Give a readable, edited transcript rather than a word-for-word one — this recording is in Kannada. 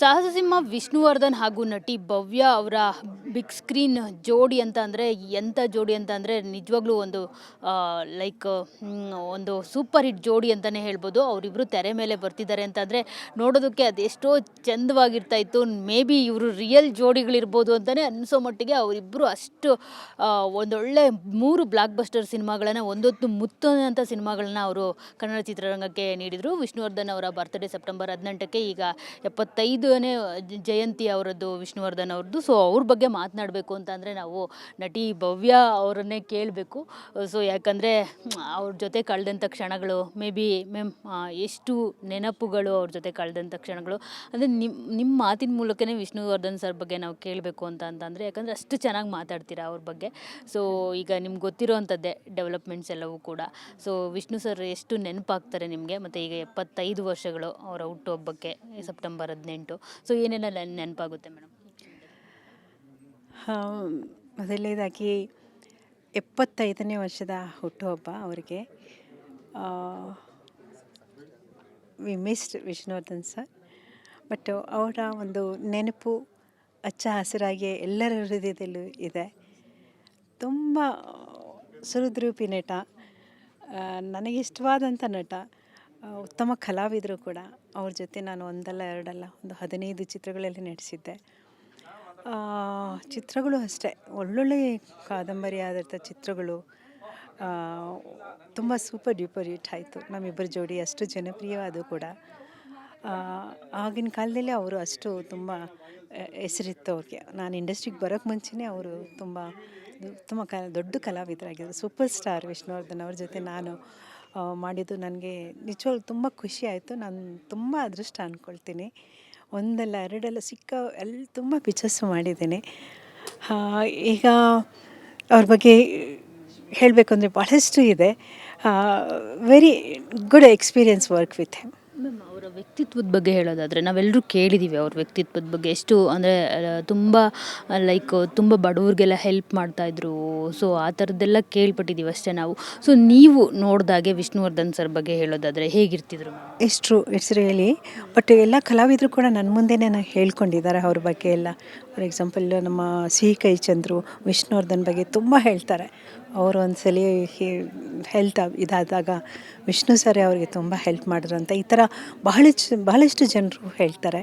ಸಾಹಸಸಿಂಹ ವಿಷ್ಣುವರ್ಧನ್ ಹಾಗೂ ನಟಿ ಭವ್ಯ ಅವರ ಬಿಗ್ ಸ್ಕ್ರೀನ್ ಜೋಡಿ ಅಂತ ಅಂದರೆ ಎಂಥ ಜೋಡಿ ಅಂತ ಅಂದರೆ ನಿಜವಾಗ್ಲೂ ಒಂದು ಲೈಕ್ ಒಂದು ಸೂಪರ್ ಹಿಟ್ ಜೋಡಿ ಅಂತಲೇ ಹೇಳ್ಬೋದು. ಅವರಿಬ್ಬರು ತೆರೆ ಮೇಲೆ ಬರ್ತಿದ್ದಾರೆ ಅಂತಂದರೆ ನೋಡೋದಕ್ಕೆ ಅದೆಷ್ಟೋ ಚಂದವಾಗಿರ್ತಾ ಇತ್ತು. ಮೇ ಬಿ ಇವರು ರಿಯಲ್ ಜೋಡಿಗಳಿರ್ಬೋದು ಅಂತಲೇ ಅನಿಸೋ ಮಟ್ಟಿಗೆ ಅವರಿಬ್ಬರು ಅಷ್ಟು ಒಂದೊಳ್ಳೆ 3 ಬ್ಲಾಕ್ ಬಸ್ಟರ್ ಸಿನಿಮಾಗಳನ್ನು ಒಂದೊತ್ತು ಮುತ್ತುವಂಥ ಸಿನಿಮಾಗಳನ್ನ ಅವರು ಕನ್ನಡ ಚಿತ್ರರಂಗಕ್ಕೆ ನೀಡಿದರು. ವಿಷ್ಣುವರ್ಧನ್ ಅವರ ಬರ್ತ್ಡೇ ಸೆಪ್ಟೆಂಬರ್ 18ಕ್ಕೆ, ಈಗ 75ನೇ ಜಯಂತಿ ಅವರದ್ದು ವಿಷ್ಣುವರ್ಧನ್ ಅವ್ರದ್ದು. ಸೊ ಅವ್ರ ಬಗ್ಗೆ ಮಾತನಾಡಬೇಕು ಅಂತಂದರೆ ನಾವು ನಟಿ ಭವ್ಯ ಅವರನ್ನೇ ಕೇಳಬೇಕು. ಸೊ ಯಾಕಂದರೆ ಅವ್ರ ಜೊತೆ ಕಳೆದಂಥ ಕ್ಷಣಗಳು ಮೇ ಬಿ ಎಷ್ಟು ನೆನಪುಗಳು ಅವ್ರ ಜೊತೆ ಕಳೆದಂಥ ಕ್ಷಣಗಳು ಅಂದರೆ ನಿಮ್ಮ ಮಾತಿನ ಮೂಲಕನೇ ವಿಷ್ಣುವರ್ಧನ್ ಸರ್ ಬಗ್ಗೆ ನಾವು ಕೇಳಬೇಕು ಅಂತಂದರೆ ಯಾಕಂದರೆ ಅಷ್ಟು ಚೆನ್ನಾಗಿ ಮಾತಾಡ್ತೀರಾ ಅವ್ರ ಬಗ್ಗೆ. ಸೊ ಈಗ ನಿಮ್ಗೆ ಗೊತ್ತಿರೋವಂಥದ್ದೇ ಡೆವಲಪ್ಮೆಂಟ್ಸ್ ಎಲ್ಲವೂ ಕೂಡ. ಸೊ ವಿಷ್ಣು ಸರ್ ಎಷ್ಟು ನೆನಪಾಗ್ತಾರೆ ನಿಮಗೆ, ಮತ್ತು ಈಗ 75 ವರ್ಷಗಳು ಅವರ ಹುಟ್ಟುಹಬ್ಬಕ್ಕೆ ಸೆಪ್ಟೆಂಬರ್ 18. ಸೊ ಏನೇನೆಲ್ಲ ನೆನಪಾಗುತ್ತೆ ಮೇಡಮ್? ಮೊದಲನೇದಾಗಿ 75ನೇ ವರ್ಷದ ಹುಟ್ಟುಹಬ್ಬ ಅವರಿಗೆ. We missed Vishnuvardhan sir, but ಅವರ ಒಂದು ನೆನಪು ಹಚ್ಚ ಹಸಿರಾಗಿ ಎಲ್ಲರ ಹೃದಯದಲ್ಲೂ ಇದೆ. ತುಂಬ ಸುಹೃದ್ರೂಪಿ ನಟ, ನನಗಿಷ್ಟವಾದಂಥ ನಟ, ಉತ್ತಮ ಕಲಾವಿದರು ಕೂಡ. ಅವ್ರ ಜೊತೆ ನಾನು ಒಂದಲ್ಲ ಎರಡಲ್ಲ ಒಂದು 15 ಚಿತ್ರಗಳಲ್ಲಿ ನಟಿಸಿದ್ದೆ. ಚಿತ್ರಗಳು ಅಷ್ಟೇ ಒಳ್ಳೊಳ್ಳೆ ಕಾದಂಬರಿ ಆಧಾರಿತ ಚಿತ್ರಗಳು ತುಂಬ ಸೂಪರ್ ಡ್ಯೂಪರ್ ಹಿಟ್ ಆಯಿತು. ನಮ್ಮಿಬ್ಬರ ಜೋಡಿ ಅಷ್ಟು ಜನಪ್ರಿಯವಾದವು ಕೂಡ. ಆಗಿನ ಕಾಲದಲ್ಲಿ ಅವರು ಅಷ್ಟು ತುಂಬ ಹೆಸರಿತ್ತು ಅವ್ರಿಗೆ. ನಾನು ಇಂಡಸ್ಟ್ರಿಗೆ ಬರೋಕ್ಕೆ ಮುಂಚೆನೇ ಅವರು ತುಂಬ ಉತ್ತಮ ದೊಡ್ಡ ಕಲಾವಿದರಾಗಿದ್ದರು. ಸೂಪರ್ ಸ್ಟಾರ್ ವಿಷ್ಣುವರ್ಧನ್ ಅವ್ರ ಜೊತೆ ನಾನು ಮಾಡಿದ್ದು ನನಗೆ ನಿಜವಾಗ್ಲೂ ತುಂಬ ಖುಷಿ ಆಯಿತು. ನಾನು ತುಂಬ ಅದೃಷ್ಟ ಅಂದ್ಕೊಳ್ತೀನಿ. ಒಂದಲ್ಲ ಎರಡಲ್ಲ ತುಂಬ ಪಿಕ್ಚರ್ಸು ಮಾಡಿದ್ದೀನಿ. ಈಗ ಅವ್ರ ಬಗ್ಗೆ ಹೇಳಬೇಕು ಅಂದರೆ ಭಾಳಷ್ಟು ಇದೆ. Very good experience work with him. Ma'am, ಅವರ ವ್ಯಕ್ತಿತ್ವದ ಬಗ್ಗೆ ಹೇಳೋದಾದರೆ ನಾವೆಲ್ಲರೂ ಕೇಳಿದ್ದೀವಿ ಅವ್ರ ವ್ಯಕ್ತಿತ್ವದ ಬಗ್ಗೆ. ಎಷ್ಟು ಅಂದರೆ ತುಂಬ ತುಂಬ ಬಡವ್ರಿಗೆಲ್ಲ ಹೆಲ್ಪ್ ಮಾಡ್ತಾಯಿದ್ರು. ಸೊ ಆ ಥರದ್ದೆಲ್ಲ ಕೇಳ್ಪಟ್ಟಿದ್ದೀವಿ ಅಷ್ಟೇ ನಾವು. ಸೊ ನೀವು ನೋಡಿದಾಗೆ ವಿಷ್ಣುವರ್ಧನ್ ಸರ್ ಬಗ್ಗೆ ಹೇಳೋದಾದರೆ ಹೇಗಿರ್ತಿದ್ರು ಮ್ಯಾಮ್? It's really. ಬಟ್ ಎಲ್ಲ ಕಲಾವಿದರು ಕೂಡ ನನ್ನ ಮುಂದೆನೇ ಹೇಳ್ಕೊಂಡಿದ್ದಾರೆ ಅವ್ರ ಬಗ್ಗೆ ಎಲ್ಲ. ಫಾರ್ ಎಕ್ಸಾಂಪಲ್ ನಮ್ಮ ಸಿಹಿ ಕೈ ಚಂದ್ರು ವಿಷ್ಣುವರ್ಧನ್ ಬಗ್ಗೆ ತುಂಬ ಹೇಳ್ತಾರೆ. ಅವರು ಒಂದ್ಸಲಿ ಹೆಲ್ತ್ ಇದಾದಾಗ ವಿಷ್ಣು ಸರ್ ಅವರಿಗೆ ತುಂಬ ಹೆಲ್ಪ್ ಮಾಡಿದ್ರು ಅಂತ ಈ ಥರ ಬಹಳಷ್ಟು ಜನರು ಹೇಳ್ತಾರೆ.